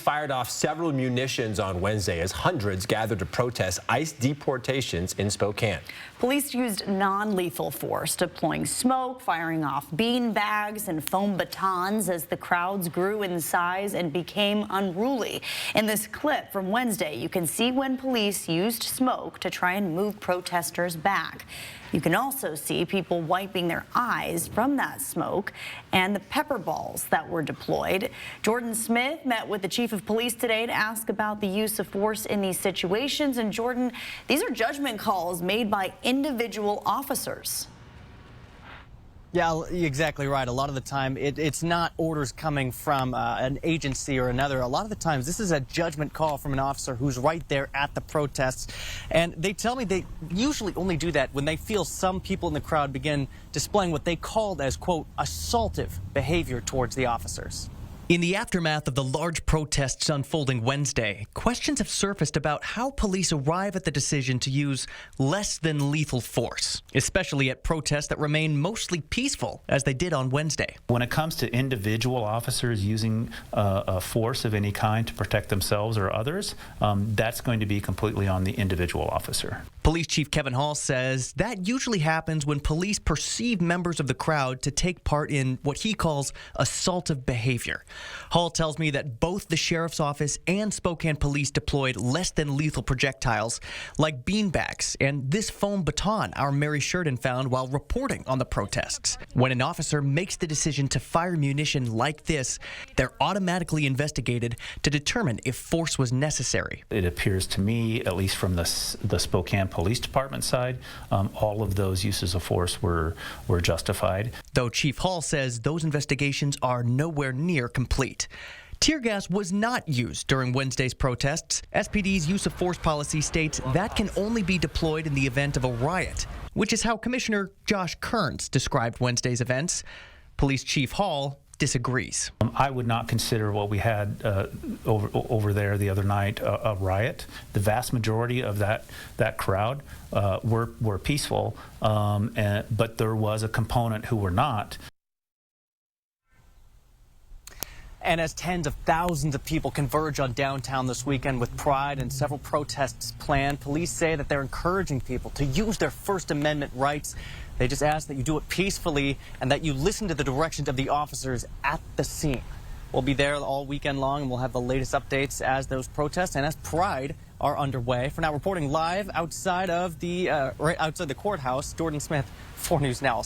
Fired off several munitions on Wednesday as hundreds gathered to protest ICE deportations in Spokane. Police used non-lethal force, deploying smoke, firing off bean bags and foam batons as the crowds grew in size and became unruly. In this clip from Wednesday, you can see when police used smoke to try and move protesters back. You can also see people wiping their eyes from that smoke and the pepper balls that were deployed. Jordan Smith met with the chief of police today to ask about the use of force in these situations. And Jordan, these are judgment calls made by individual officers. Yeah, exactly right. A lot of the time, it's not orders coming from an agency or another. A lot of the times, this is a judgment call from an officer who's right there at the protests. And they tell me they usually only do that when they feel some people in the crowd begin displaying what they called as, quote, assaultive behavior towards the officers. In the aftermath of the large protests unfolding Wednesday, questions have surfaced about how police arrive at the decision to use less than lethal force, especially at protests that remain mostly peaceful, as they did on Wednesday. When it comes to individual officers using a force of any kind to protect themselves or others, that's going to be completely on the individual officer. Police Chief Kevin Hall says that usually happens when police perceive members of the crowd to take part in what he calls assaultive behavior. Hall tells me that both the sheriff's office and Spokane police deployed less than lethal projectiles like beanbags and this foam baton our Mary Sheridan found while reporting on the protests. When an officer makes the decision to fire munition like this, they're automatically investigated to determine if force was necessary. It appears to me, at least from the Spokane Police Department side, all of those uses of force were justified. Though Chief Hall says those investigations are nowhere near complete. Tear gas was not used during Wednesday's protests. SPD's use of force policy states that can only be deployed in the event of a riot, which is how Commissioner Josh Kearns described Wednesday's events. Police Chief Hall disagrees. I would not consider what we had over there the other night a riot. The vast majority of that crowd were peaceful, but there was a component who were not. And as tens of thousands of people converge on downtown this weekend with pride and several protests planned, police say that they're encouraging people to use their First Amendment rights. They just ask that you do it peacefully and that you listen to the directions of the officers at the scene. We'll be there all weekend long, and we'll have the latest updates as those protests and as Pride are underway. For now, reporting live outside of the courthouse, Jordan Smith, 4 News Now.